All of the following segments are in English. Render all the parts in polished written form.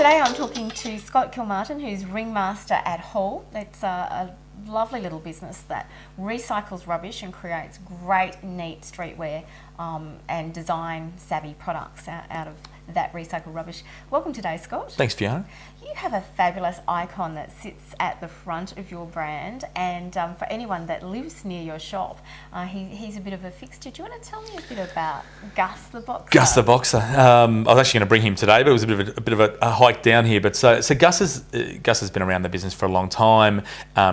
Today I'm talking to Scott Kilmartin, who's ringmaster at Hall. It's a lovely little business that recycles rubbish and creates great, neat streetwear and design-savvy products out of that recycled rubbish. Welcome today, Scott. Thanks, Fiona. You have a fabulous icon that sits at the front of your brand, and for anyone that lives near your shop, he's a bit of a fixture. Do you want to tell me a bit about Gus the Boxer? Gus the Boxer. I was actually going to bring him today, but it was a bit of a hike down here. But so Gus has been around the business for a long time.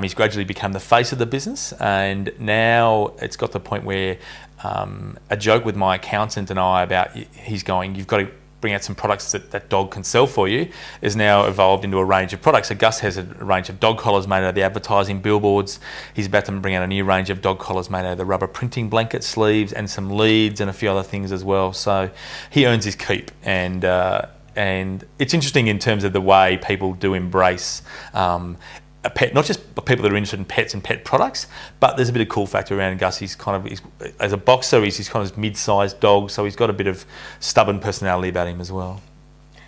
He's gradually become the face of the business, and now it's got to the point where a joke with my accountant and I about you've got to bring out some products that dog can sell for you, is now evolved into a range of products. So Gus has a range of dog collars made out of the advertising billboards. He's about to bring out a new range of dog collars made out of the rubber printing blanket sleeves and some leads and a few other things as well. So he earns his keep, and it's interesting in terms of the way people do embrace a pet, not just people that are interested in pets and pet products, but there's a bit of cool factor around Gus. He's as a boxer, he's kind of mid-sized dog, so he's got a bit of stubborn personality about him as well.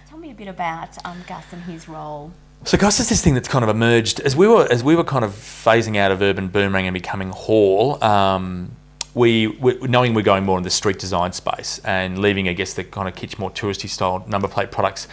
Tell me a bit about Gus and his role. So Gus is this thing that's kind of emerged as we were kind of phasing out of Urban Boomerang and becoming Hall. We knowing we're going more in the street design space and leaving, I guess, the kind of kitsch, more touristy style number plate products,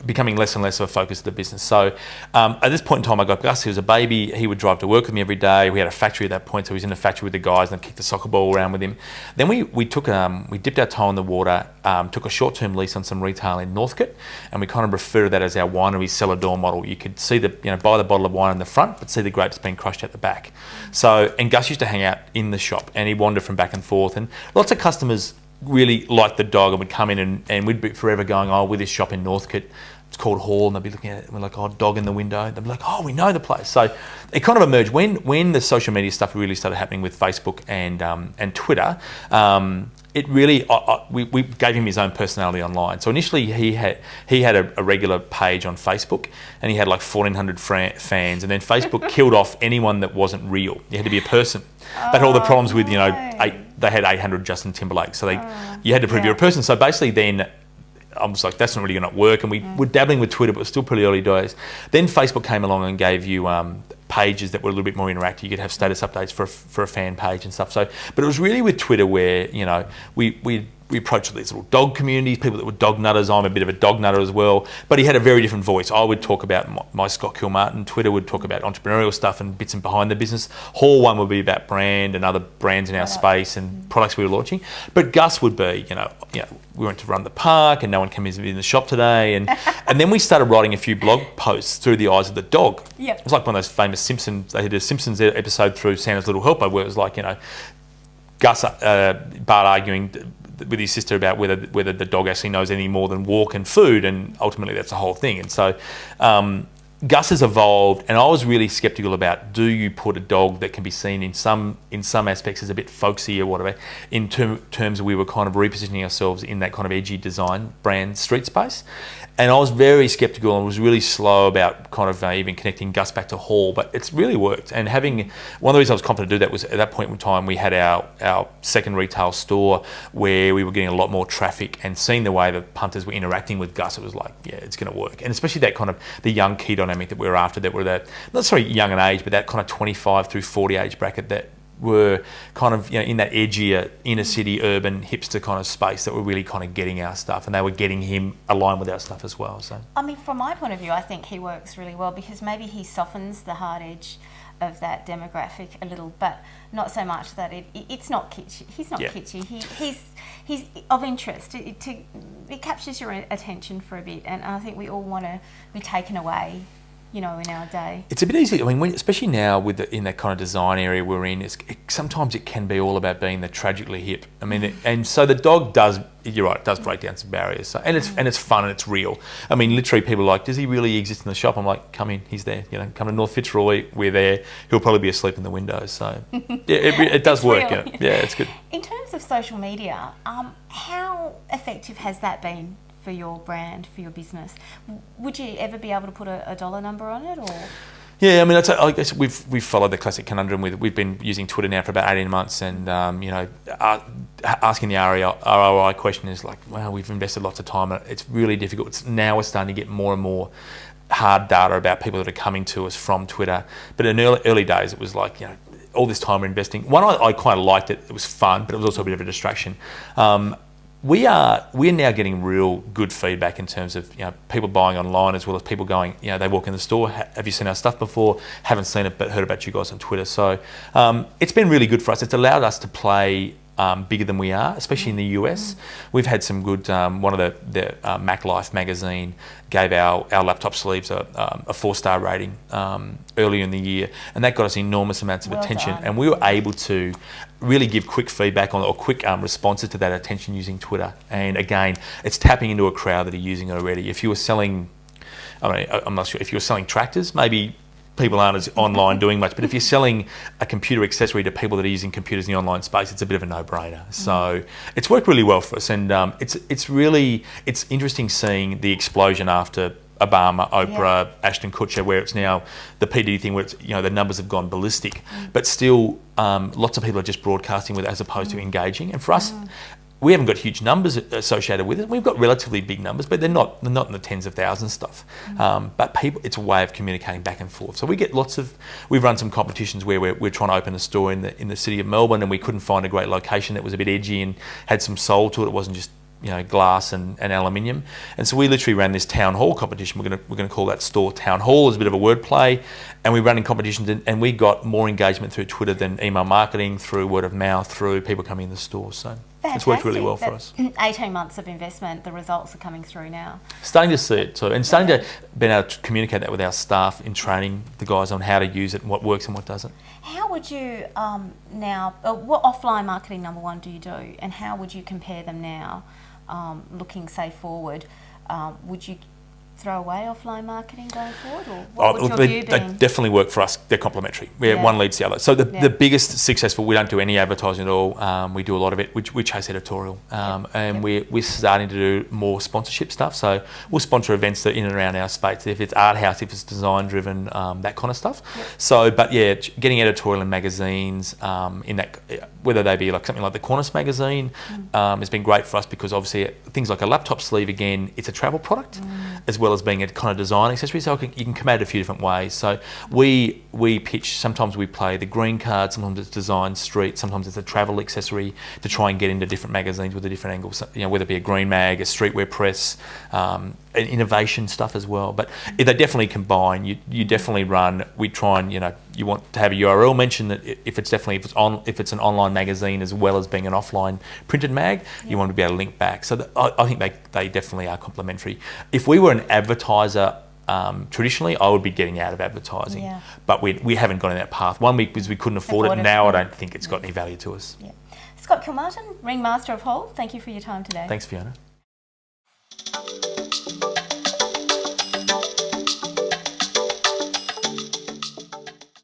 becoming less and less of a focus of the business. So at this point in time, I got Gus. He was a baby. He would drive to work with me every day. We had a factory at that point, so he was in the factory with the guys and I'd kick the soccer ball around with him. Then we dipped our toe in the water, took a short-term lease on some retail in Northcote, and we kind of refer to that as our winery cellar door model. You could see buy the bottle of wine in the front, but see the grapes being crushed at the back. So, and Gus used to hang out in the shop and he'd wander from back and forth, and lots of customers really liked the dog and would come in and we'd be forever going, oh, with this shop in Northcote, it's called Hall, and they'd be looking at it and we're like, oh, dog in the window. They'd be like, oh, we know the place. So it kind of emerged when the social media stuff really started happening with Facebook and Twitter. It really, we gave him his own personality online. So initially he had a regular page on Facebook and he had like 1,400 fans, and then Facebook killed off anyone that wasn't real. You had to be a person. They had all the problems with, they had 800 Justin Timberlake. So you had to prove you're a person. So basically then I was like, that's not really going to work. And we were dabbling with Twitter, but it was still pretty early days. Then Facebook came along and gave you pages that were a little bit more interactive. You could have status updates for a fan page and stuff. So, but it was really with Twitter where, we approached these little dog communities, people that were dog nutters. I'm a bit of a dog nutter as well. But he had a very different voice. I would talk about my Scott Kilmartin. Twitter would talk about entrepreneurial stuff and bits and behind the business. Hall one would be about brand and other brands in our space and products we were launching. But Gus would be, we went to run the park and no one came in the shop today. And then we started writing a few blog posts through the eyes of the dog. Yep. It was like one of those famous Simpsons. They did a Simpsons episode through Santa's Little Helper where it was like, Gus, Bart arguing with his sister about whether the dog actually knows any more than walk and food, and ultimately that's the whole thing. And so Gus has evolved, and I was really sceptical about, do you put a dog that can be seen in some aspects as a bit folksy or whatever, in terms of we were kind of repositioning ourselves in that kind of edgy design brand street space. And I was very sceptical and was really slow about kind of even connecting Gus back to Hall, but it's really worked. And one of the reasons I was confident to do that was at that point in time we had our second retail store where we were getting a lot more traffic, and seeing the way the punters were interacting with Gus, it was like, yeah, it's going to work. And especially that kind of the young key dynamic that we were after, that were that, not necessarily young in age, but that kind of 25 through 40 age bracket that were kind of in that edgier inner city urban hipster kind of space, that were really kind of getting our stuff, and they were getting him aligned with our stuff as well. So I mean, from my point of view, I think he works really well because maybe he softens the hard edge of that demographic a little, but not so much that it's not kitschy. He's not kitschy. He's of interest. It captures your attention for a bit, and I think we all want to be taken away, in our day. It's a bit easy. I mean, especially now in that kind of design area we're in, sometimes it can be all about being the tragically hip. I mean, and so the dog does. You're right. It does break down some barriers. So, and it's fun and it's real. I mean, literally, people are like, does he really exist in the shop? I'm like, come in. He's there. Come to North Fitzroy. We're there. He'll probably be asleep in the windows. So it does work. Yeah, it's good. In terms of social media, how effective has that been for your brand, for your business? Would you ever be able to put a dollar number on it, or? Yeah, I mean, I guess we've followed the classic conundrum with we've been using Twitter now for about 18 months, and asking the ROI question is like, wow, we've invested lots of time. It's really difficult. Now we're starting to get more and more hard data about people that are coming to us from Twitter. But in early days, it was like, all this time we're investing. One, I kind of liked it. It was fun, but it was also a bit of a distraction. We're now getting real good feedback in terms of people buying online, as well as people going, they walk in the store, have you seen our stuff before? Haven't seen it, but heard about you guys on Twitter. So it's been really good for us. It's allowed us to play bigger than we are, especially in the US. We've had some good, one of the Mac Life magazine gave our laptop sleeves a 4-star rating earlier in the year, and that got us enormous amounts of attention. Done. And we were able to really give quick feedback or quick responses to that attention using Twitter. And again, it's tapping into a crowd that are using it already. If you were selling, I'm not sure, if you were selling tractors, maybe people aren't as online doing much, but if you're selling a computer accessory to people that are using computers in the online space, it's a bit of a no-brainer. So it's worked really well for us, and it's interesting seeing the explosion after Obama, Oprah, Ashton Kutcher, where it's now the PD thing, where it's, the numbers have gone ballistic, but still lots of people are just broadcasting with it as opposed to engaging. And for us, we haven't got huge numbers associated with it. We've got relatively big numbers, but they're not in the tens of thousands stuff. But people, it's a way of communicating back and forth. So we get we've run some competitions where we're trying to open a store in the city of Melbourne, and we couldn't find a great location that was a bit edgy and had some soul to it. It wasn't just glass and aluminium. And so we literally ran this town hall competition. We're gonna call that store Town Hall as a bit of a wordplay. And we ran in competitions, and we got more engagement through Twitter than email marketing, through word of mouth, through people coming in the store. So it's worked really well for us. 18 months of investment, the results are coming through now. Starting to see it too, and starting to be able to communicate that with our staff in training the guys on how to use it and what works and what doesn't. How would you now, what offline marketing number one do you do, and how would you compare them now, looking, say, forward? Would you throw away offline marketing going forward, or what would your view be? They definitely work for us. They're complementary. One leads the other. So the biggest successful, we don't do any advertising at all. We do a lot of it. We chase editorial, and we're starting to do more sponsorship stuff. So we'll sponsor events that are in and around our space. If it's art house, if it's design driven, that kind of stuff. So, but getting editorial in magazines, in that, whether they be like something like the Qantas magazine, has been great for us, because obviously things like a laptop sleeve, again, it's a travel product, as well as being a kind of design accessory, so you can come at it a few different ways. So we pitch, sometimes we play the green card, sometimes it's design street, sometimes it's a travel accessory, to try and get into different magazines with a different angle, so, whether it be a green mag, a streetwear press, innovation stuff as well. But they definitely combine. You definitely run, we try and, you want to have a URL mention that if it's an online magazine as well as being an offline printed mag, you want to be able to link back. So I think they definitely are complementary. If we were an advertiser, traditionally, I would be getting out of advertising, but we haven't gone in that path. One, because we couldn't afford it. Now I don't think it's got any value to us. Scott Kilmartin, Ringmaster of Hull, thank you for your time today. Thanks, Fiona.